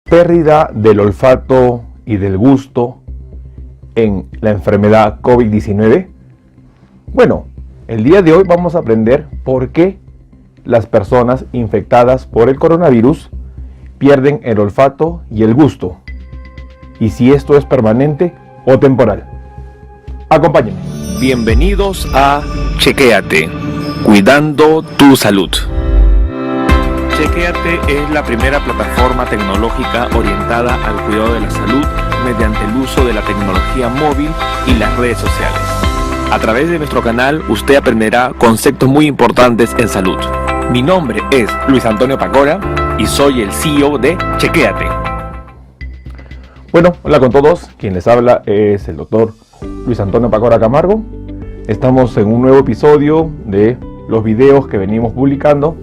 Pérdida del olfato y del gusto en la enfermedad COVID-19. Bueno, el día de hoy vamos a aprender por qué las personas infectadas por el coronavirus pierden el olfato y el gusto, y si esto es permanente o temporal. Acompáñenme. Bienvenidos a Chequéate, cuidando tu salud. Chequéate es la primera plataforma tecnológica orientada al cuidado de la salud mediante el uso de la tecnología móvil y las redes sociales. A través de nuestro canal usted aprenderá conceptos muy importantes en salud. Mi nombre es Luis Antonio Pacora y soy el CEO de Chequéate. Bueno, hola con todos. Quien les habla es el doctor Luis Antonio Pacora Camargo. Estamos en un nuevo episodio de los videos que venimos publicando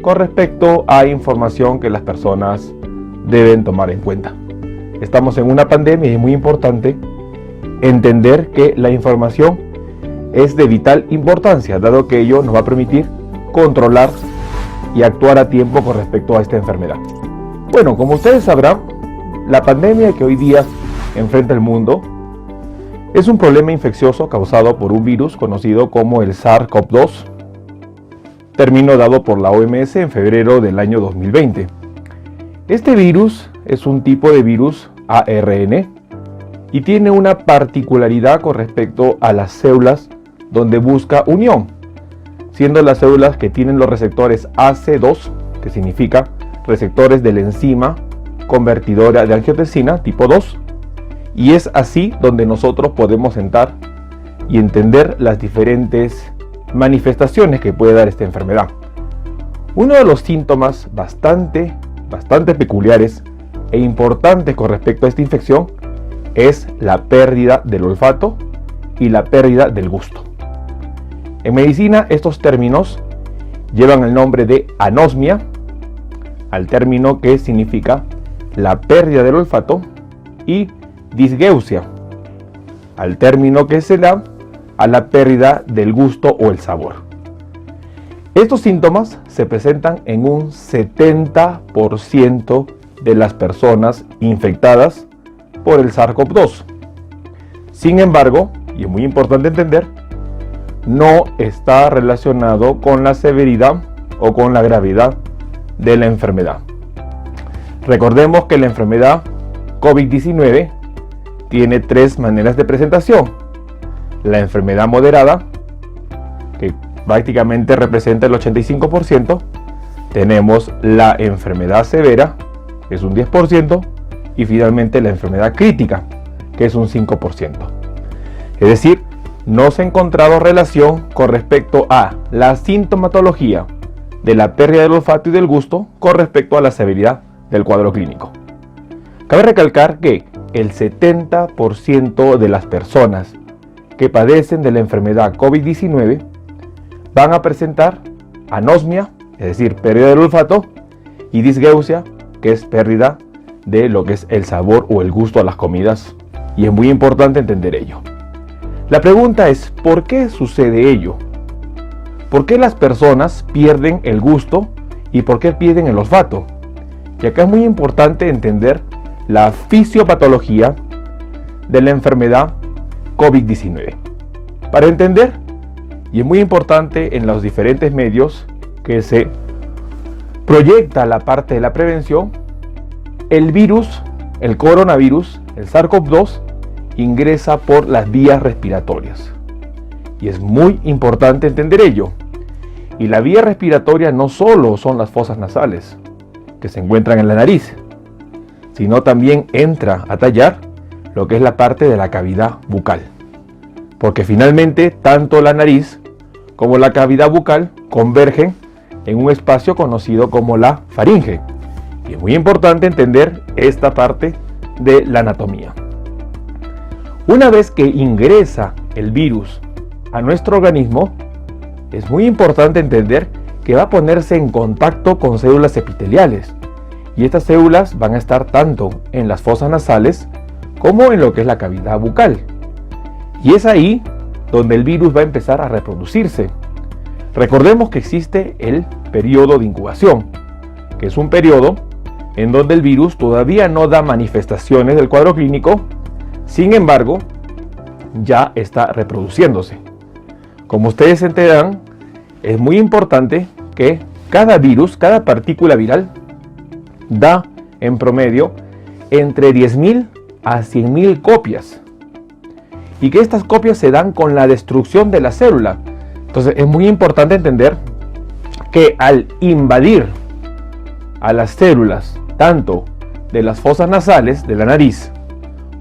con respecto a información que las personas deben tomar en cuenta. Estamos en una pandemia y es muy importante entender que la información es de vital importancia, dado que ello nos va a permitir controlar y actuar a tiempo con respecto a esta enfermedad. Bueno, como ustedes sabrán, la pandemia que hoy día enfrenta el mundo es un problema infeccioso causado por un virus conocido como el SARS-CoV-2, término dado por la OMS en febrero del año 2020. Este virus es un tipo de virus ARN y tiene una particularidad con respecto a las células donde busca unión, siendo las células que tienen los receptores AC2, que significa receptores de la enzima convertidora de angiotensina tipo 2, y es así donde nosotros podemos sentar y entender las diferentes manifestaciones que puede dar esta enfermedad. Uno de los síntomas bastante peculiares e importantes con respecto a esta infección es la pérdida del olfato y la pérdida del gusto. En medicina estos términos llevan el nombre de anosmia, al término que significa la pérdida del olfato, y disgeusia, al término que se da a la pérdida del gusto o el sabor. Estos síntomas se presentan en un 70% de las personas infectadas por el SARS-CoV-2. Sin embargo, y es muy importante entender, no está relacionado con la severidad o con la gravedad de la enfermedad. Recordemos que la enfermedad COVID-19 tiene tres maneras de presentación. La enfermedad moderada, que prácticamente representa el 85%, tenemos la enfermedad severa, que es un 10%, y finalmente la enfermedad crítica, que es un 5%. Es decir, no se ha encontrado relación con respecto a la sintomatología de la pérdida del olfato y del gusto con respecto a la severidad del cuadro clínico. Cabe recalcar que el 70% de las personas que padecen de la enfermedad COVID-19 van a presentar anosmia, es decir, pérdida del olfato, y disgeusia, que es pérdida de lo que es el sabor o el gusto a las comidas, y es muy importante entender ello. La pregunta es, ¿por qué sucede ello? ¿Por qué las personas pierden el gusto y por qué pierden el olfato? Y acá es muy importante entender la fisiopatología de la enfermedad COVID-19. Para entender, y es muy importante en los diferentes medios que se proyecta la parte de la prevención, el virus, el coronavirus, el SARS-CoV-2, ingresa por las vías respiratorias. Y es muy importante entender ello. Y la vía respiratoria no solo son las fosas nasales, que se encuentran en la nariz, sino también entra a tallar lo que es la parte de la cavidad bucal. Porque finalmente tanto la nariz como la cavidad bucal convergen en un espacio conocido como la faringe. Y es muy importante entender esta parte de la anatomía. Una vez que ingresa el virus a nuestro organismo, es muy importante entender que va a ponerse en contacto con células epiteliales. Y estas células van a estar tanto en las fosas nasales como en lo que es la cavidad bucal. Y es ahí donde el virus va a empezar a reproducirse. Recordemos que existe el periodo de incubación, que es un periodo en donde el virus todavía no da manifestaciones del cuadro clínico, sin embargo, ya está reproduciéndose. Como ustedes entenderán, es muy importante que cada virus, cada partícula viral, da en promedio entre 10.000 a 100.000 copias. Y que estas copias se dan con la destrucción de la célula. Entonces es muy importante entender que al invadir a las células, tanto de las fosas nasales, de la nariz,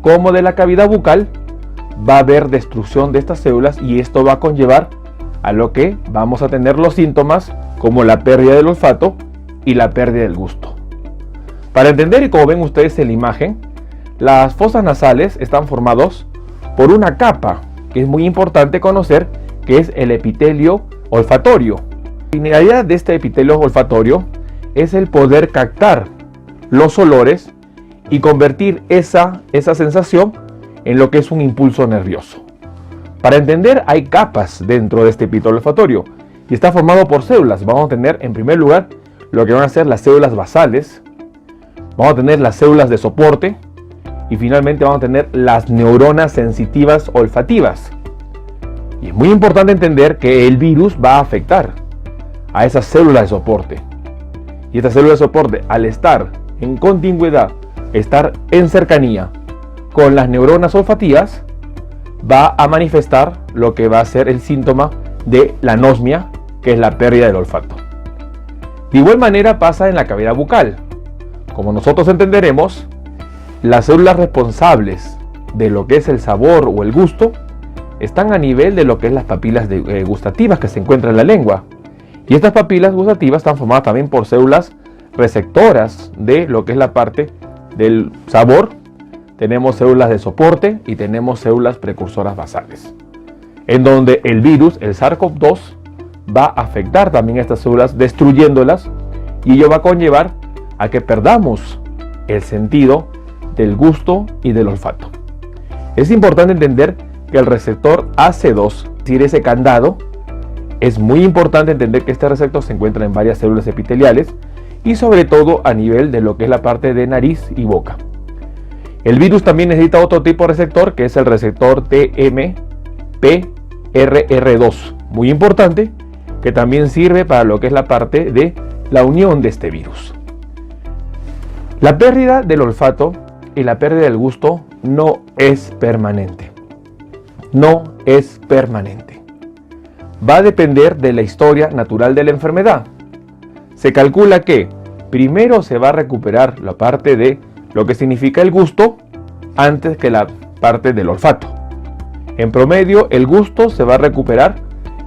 como de la cavidad bucal, va a haber destrucción de estas células y esto va a conllevar a lo que vamos a tener los síntomas como la pérdida del olfato y la pérdida del gusto. Para entender, y como ven ustedes en la imagen, las fosas nasales están formadas por una capa que es muy importante conocer, que es el epitelio olfatorio. La finalidad de este epitelio olfatorio es el poder captar los olores y convertir esa sensación en lo que es un impulso nervioso. Para entender, hay capas dentro de este epitelio olfatorio y está formado por células. Vamos a tener en primer lugar lo que van a ser las células basales, vamos a tener las células de soporte y finalmente vamos a tener las neuronas sensitivas olfativas. Y es muy importante entender que el virus va a afectar a esas células de soporte. Y estas células de soporte, al estar en contigüidad, estar en cercanía con las neuronas olfativas, va a manifestar lo que va a ser el síntoma de la anosmia, que es la pérdida del olfato. De igual manera pasa en la cavidad bucal. Como nosotros entenderemos, las células responsables de lo que es el sabor o el gusto están a nivel de lo que es las papilas gustativas que se encuentran en la lengua. Y estas papilas gustativas están formadas también por células receptoras de lo que es la parte del sabor. Tenemos células de soporte y tenemos células precursoras basales, en donde el virus, el SARS-CoV-2, va a afectar también a estas células, destruyéndolas, y ello va a conllevar a que perdamos el sentido del gusto y del olfato. Es importante entender que el receptor AC2, es decir, ese candado, es muy importante entender que este receptor se encuentra en varias células epiteliales y sobre todo a nivel de lo que es la parte de nariz y boca. El virus también necesita otro tipo de receptor, que es el receptor TMPRR2, muy importante, que también sirve para lo que es la parte de la unión de este virus. La pérdida del olfato y la pérdida del gusto no es permanente. No es permanente. Va a depender de la historia natural de la enfermedad. Se calcula que primero se va a recuperar la parte de lo que significa el gusto antes que la parte del olfato. En promedio, el gusto se va a recuperar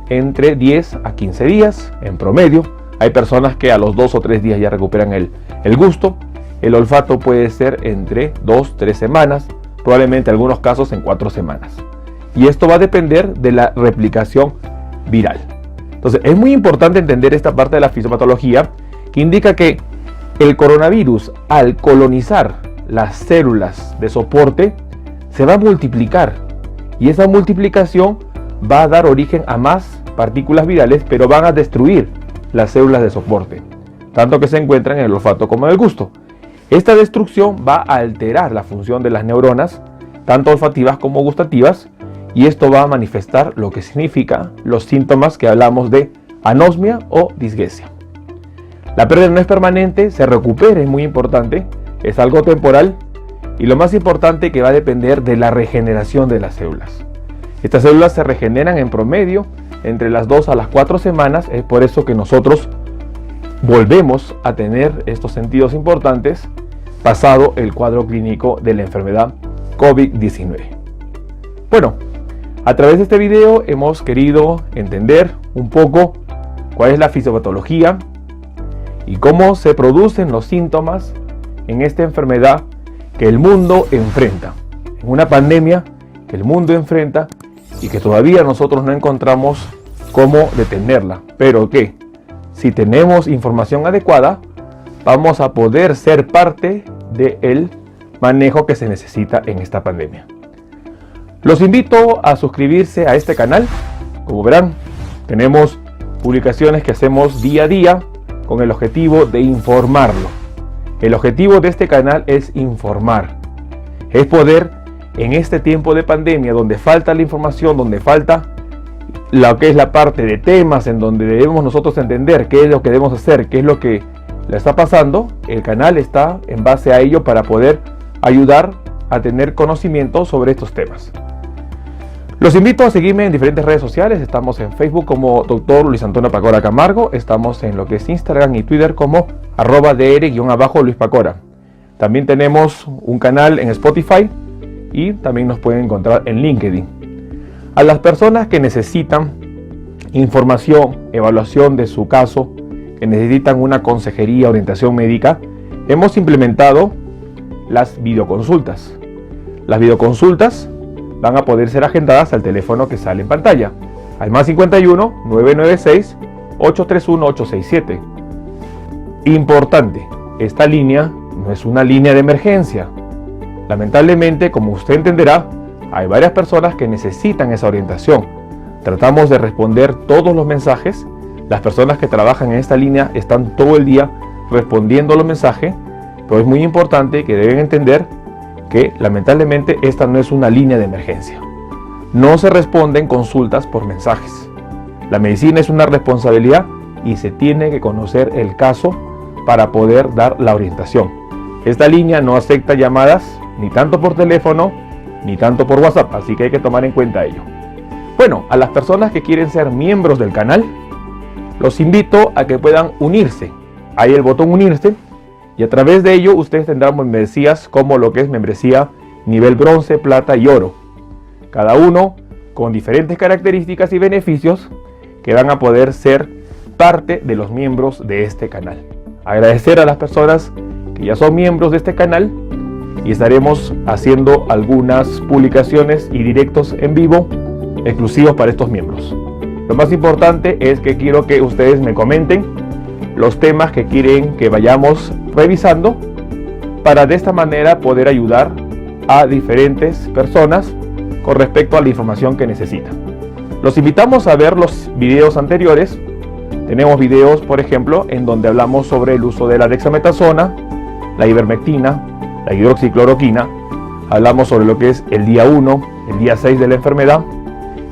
entre 10 a 15 días. En promedio, hay personas que a los 2 o 3 días ya recuperan el gusto. El olfato puede ser entre 2 o 3 semanas, probablemente en algunos casos en 4 semanas. Y esto va a depender de la replicación viral. Entonces, es muy importante entender esta parte de la fisiopatología que indica que el coronavirus, al colonizar las células de soporte, se va a multiplicar. Y esa multiplicación va a dar origen a más partículas virales, pero van a destruir las células de soporte, tanto que se encuentran en el olfato como en el gusto. Esta destrucción va a alterar la función de las neuronas, tanto olfativas como gustativas, y esto va a manifestar lo que significa los síntomas que hablamos de anosmia o disgnesia. La pérdida no es permanente, se recupera, es muy importante, es algo temporal, y lo más importante que va a depender de la regeneración de las células. Estas células se regeneran en promedio entre las 2 a las 4 semanas, es por eso que nosotros volvemos a tener estos sentidos importantes pasado el cuadro clínico de la enfermedad COVID-19. Bueno, a través de este video hemos querido entender un poco cuál es la fisiopatología y cómo se producen los síntomas en esta enfermedad que el mundo enfrenta, en una pandemia que el mundo enfrenta y que todavía nosotros no encontramos cómo detenerla, pero que si tenemos información adecuada vamos a poder ser parte del manejo que se necesita en esta pandemia. Los invito a suscribirse a este canal. Como verán, tenemos publicaciones que hacemos día a día con el objetivo de informarlo. El objetivo de este canal es informar, es poder en este tiempo de pandemia donde falta la información, donde falta lo que es la parte de temas en donde debemos nosotros entender qué es lo que debemos hacer, qué es lo que le está pasando. El canal está en base a ello para poder ayudar a tener conocimiento sobre estos temas. Los invito a seguirme en diferentes redes sociales. Estamos en Facebook como Dr. Luis Antonio Pacora Camargo. Estamos en lo que es Instagram y Twitter como @dr_Luis Pacora. También tenemos un canal en Spotify y también nos pueden encontrar en LinkedIn. A las personas que necesitan información, evaluación de su caso, que necesitan una consejería, orientación médica, hemos implementado las videoconsultas. Las videoconsultas van a poder ser agendadas al teléfono que sale en pantalla, al +51 996 831 867. Importante, esta línea no es una línea de emergencia. Lamentablemente, como usted entenderá, hay varias personas que necesitan esa orientación. Tratamos de responder todos los mensajes. Las personas que trabajan en esta línea están todo el día respondiendo los mensajes, pero es muy importante que deben entender que lamentablemente esta no es una línea de emergencia. No se responden consultas por mensajes. La medicina es una responsabilidad y se tiene que conocer el caso para poder dar la orientación. Esta línea no acepta llamadas ni tanto por teléfono ni tanto por WhatsApp, así que hay que tomar en cuenta ello. Bueno, a las personas que quieren ser miembros del canal, los invito a que puedan unirse. Hay el botón unirse y a través de ello ustedes tendrán membresías como lo que es membresía nivel bronce, plata y oro. Cada uno con diferentes características y beneficios que van a poder ser parte de los miembros de este canal. Agradecer a las personas que ya son miembros de este canal y estaremos haciendo algunas publicaciones y directos en vivo exclusivos para estos miembros. Lo más importante es que quiero que ustedes me comenten los temas que quieren que vayamos revisando para de esta manera poder ayudar a diferentes personas con respecto a la información que necesitan. Los invitamos a ver los videos anteriores. Tenemos videos, por ejemplo, en donde hablamos sobre el uso de la dexametasona, la ivermectina, la hidroxicloroquina. Hablamos sobre lo que es el día 1, el día 6 de la enfermedad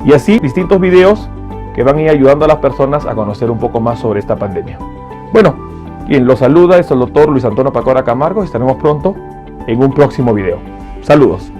y así distintos videos que van a ir ayudando a las personas a conocer un poco más sobre esta pandemia. Bueno, quien los saluda es el Dr. Luis Antonio Pacora Camargo. Estaremos pronto en un próximo video. Saludos.